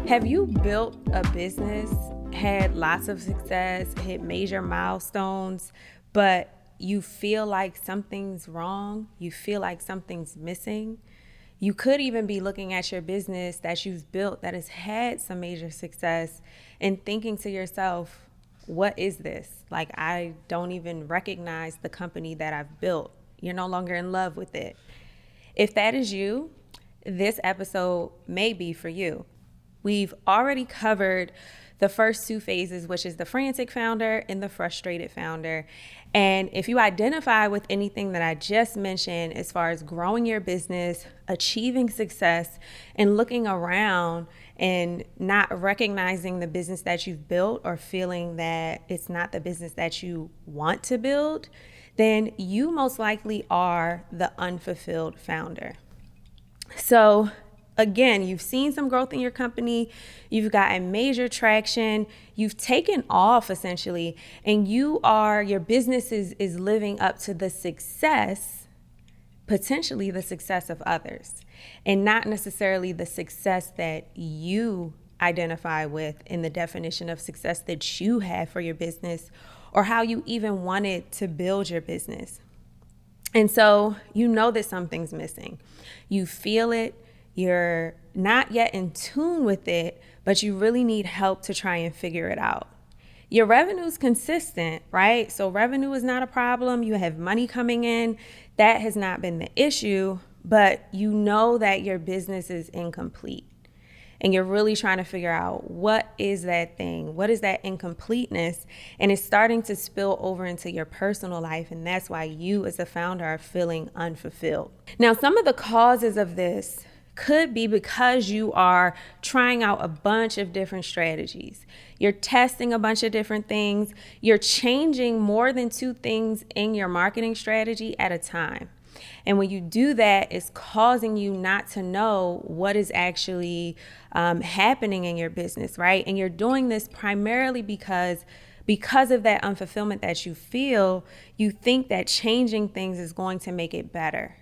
Have you built a business, had lots of success, hit major milestones, but you feel like something's wrong? You feel like something's missing? You could even be looking at your business that you've built that has had some major success and thinking to yourself, what is this? Like, I don't even recognize the company that I've built. You're no longer in love with it. If that is you, this episode may be for you. We've already covered the first two phases, which is the frantic founder and the frustrated founder. And if you identify with anything that I just mentioned, as far as growing your business, achieving success, and looking around and not recognizing the business that you've built or feeling that it's not the business that you want to build, then you most likely are the unfulfilled founder. So again, you've seen some growth in your company, you've gotten major traction, you've taken off essentially, and your business is living up to the success, potentially the success of others, and not necessarily the success that you identify with in the definition of success that you have for your business or how you even wanted to build your business. And so you know that something's missing. You feel it. You're not yet in tune with it, but you really need help to try and figure it out. Your revenue is consistent, right? So revenue is not a problem. You have money coming in. That has not been the issue, but you know that your business is incomplete. And you're really trying to figure out what is that thing? What is that incompleteness? And it's starting to spill over into your personal life. And that's why you as a founder are feeling unfulfilled. Now, some of the causes of this could be because you are trying out a bunch of different strategies. You're testing a bunch of different things. You're changing more than two things in your marketing strategy at a time. And when you do that, it's causing you not to know what is actually happening in your business, right? And you're doing this primarily because of that unfulfillment that you feel. You think that changing things is going to make it better,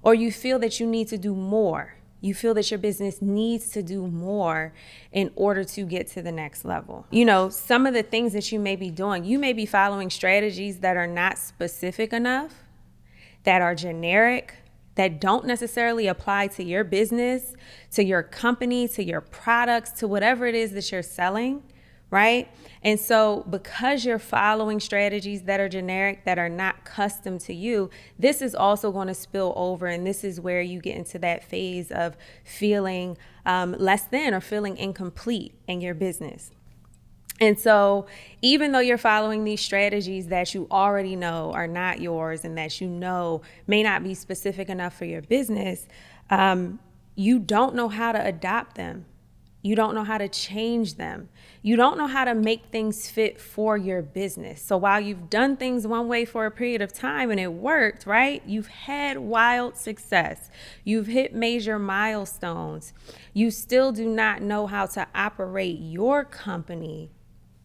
or you feel that you need to do more. You feel that your business needs to do more in order to get to the next level. You know, some of the things that you may be doing, you may be following strategies that are not specific enough, that are generic, that don't necessarily apply to your business, to your company, to your products, to whatever it is that you're selling, right? And so because you're following strategies that are generic, that are not custom to you, this is also going to spill over. And this is where you get into that phase of feeling less than or feeling incomplete in your business. And so even though you're following these strategies that you already know are not yours and that you know may not be specific enough for your business, you don't know how to adopt them. You don't know how to change them. You don't know how to make things fit for your business. So while you've done things one way for a period of time and it worked, right? You've had wild success. You've hit major milestones. You still do not know how to operate your company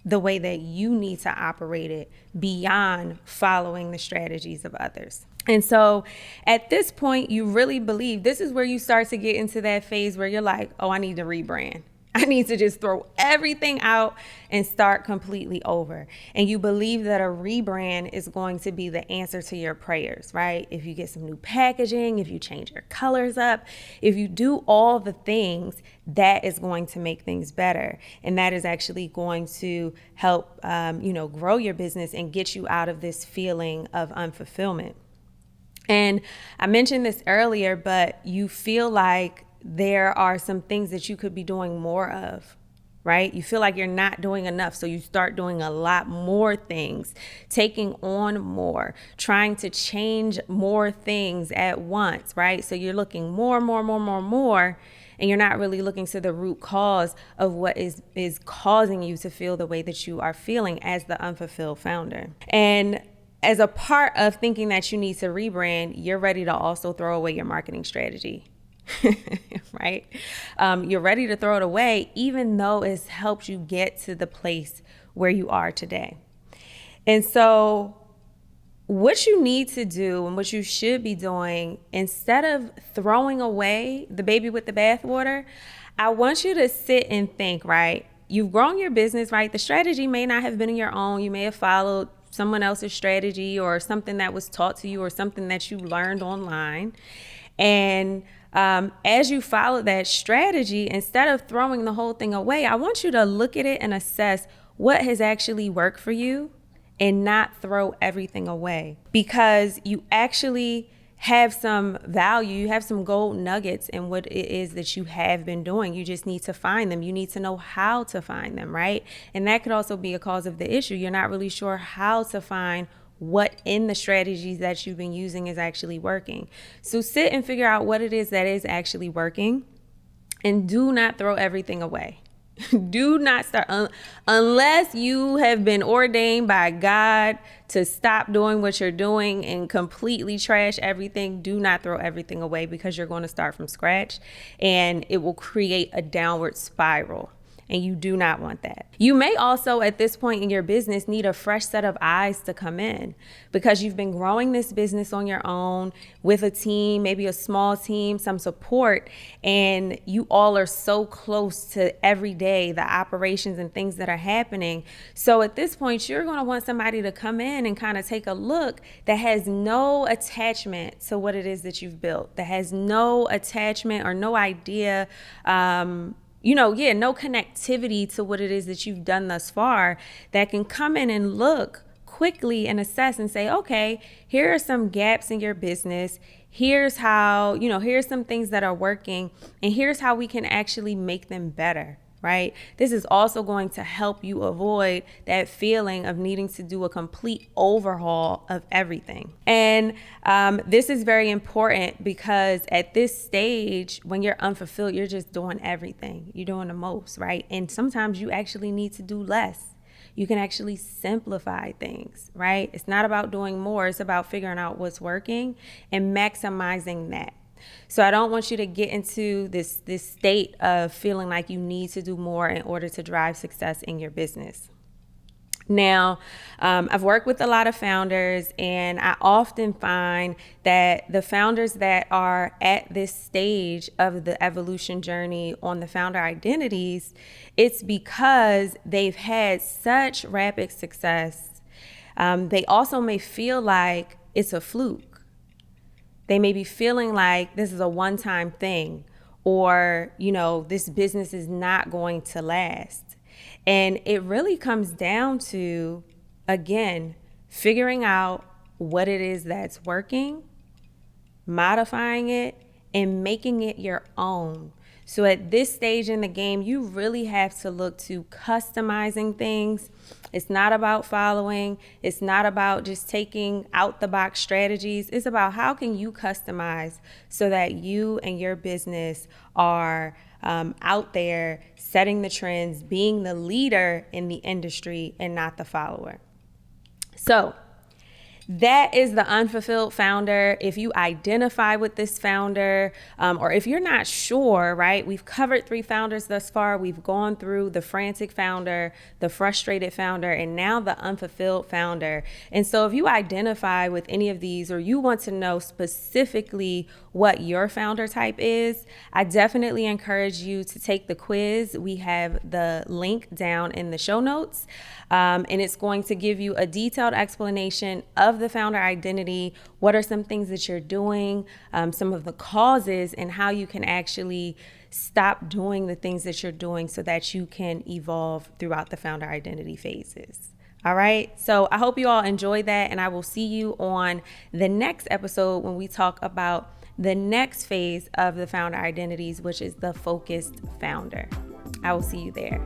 the way that you need to operate it beyond following the strategies of others. And so at this point, you really believe this is where you start to get into that phase where you're like, oh, I need to rebrand. I need to just throw everything out and start completely over. And you believe that a rebrand is going to be the answer to your prayers, right? If you get some new packaging, if you change your colors up, if you do all the things, that is going to make things better. And that is actually going to help, grow your business and get you out of this feeling of unfulfillment. And I mentioned this earlier, but you feel like there are some things that you could be doing more of, right? You feel like you're not doing enough. So you start doing a lot more things, taking on more, trying to change more things at once, right? So you're looking more, and you're not really looking to the root cause of what is causing you to feel the way that you are feeling as the unfulfilled founder. And as a part of thinking that you need to rebrand, you're ready to also throw away your marketing strategy. Right? You're ready to throw it away, even though it's helped you get to the place where you are today. And so what you need to do and what you should be doing, instead of throwing away the baby with the bathwater, I want you to sit and think, right? You've grown your business, right? The strategy may not have been your own. You may have followed someone else's strategy or something that was taught to you or something that you learned online. And as you follow that strategy, instead of throwing the whole thing away, I want you to look at it and assess what has actually worked for you and not throw everything away, because you actually have some value, you have some gold nuggets in what it is that you have been doing. You just need to find them. You need to know how to find them, right? And that could also be a cause of the issue. You're not really sure how to find what in the strategies that you've been using is actually working. So sit and figure out what it is that is actually working, and do not throw everything away. Do not start unless you have been ordained by God to stop doing what you're doing and completely trash everything. Do not throw everything away, because you're going to start from scratch and it will create a downward spiral. And you do not want that. You may also, at this point in your business, need a fresh set of eyes to come in, because you've been growing this business on your own with a team, maybe a small team, some support, and you all are so close to every day, the operations and things that are happening. So at this point, you're going to want somebody to come in and kind of take a look that has no attachment to what it is that you've built, that has no attachment or no idea, no connectivity to what it is that you've done thus far, that can come in and look quickly and assess and say, okay, here are some gaps in your business. Here's how, here's some things that are working, and here's how we can actually make them better. Right? This is also going to help you avoid that feeling of needing to do a complete overhaul of everything. And this is very important, because at this stage, when you're unfulfilled, you're just doing everything. You're doing the most, right? And sometimes you actually need to do less. You can actually simplify things, right? It's not about doing more. It's about figuring out what's working and maximizing that. So I don't want you to get into this state of feeling like you need to do more in order to drive success in your business. Now, I've worked with a lot of founders, and I often find that the founders that are at this stage of the evolution journey on the founder identities, it's because they've had such rapid success. They also may feel like it's a fluke. They may be feeling like this is a one-time thing, or, this business is not going to last. And it really comes down to, again, figuring out what it is that's working, modifying it, and making it your own. So at this stage in the game, you really have to look to customizing things. It's not about following. It's not about just taking out the box strategies. It's about how can you customize so that you and your business are out there setting the trends, being the leader in the industry and not the follower. So that is the unfulfilled founder. If you identify with this founder, or if you're not sure, right? We've covered 3 founders thus far. We've gone through the frantic founder, the frustrated founder, and now the unfulfilled founder. And so if you identify with any of these, or you want to know specifically what your founder type is, I definitely encourage you to take the quiz. We have the link down in the show notes, and it's going to give you a detailed explanation of the founder identity, what are some things that you're doing, some of the causes, and how you can actually stop doing the things that you're doing so that you can evolve throughout the founder identity phases. All right. So I hope you all enjoyed that, and I will see you on the next episode when we talk about the next phase of the founder identities, which is the focused founder. I will see you there.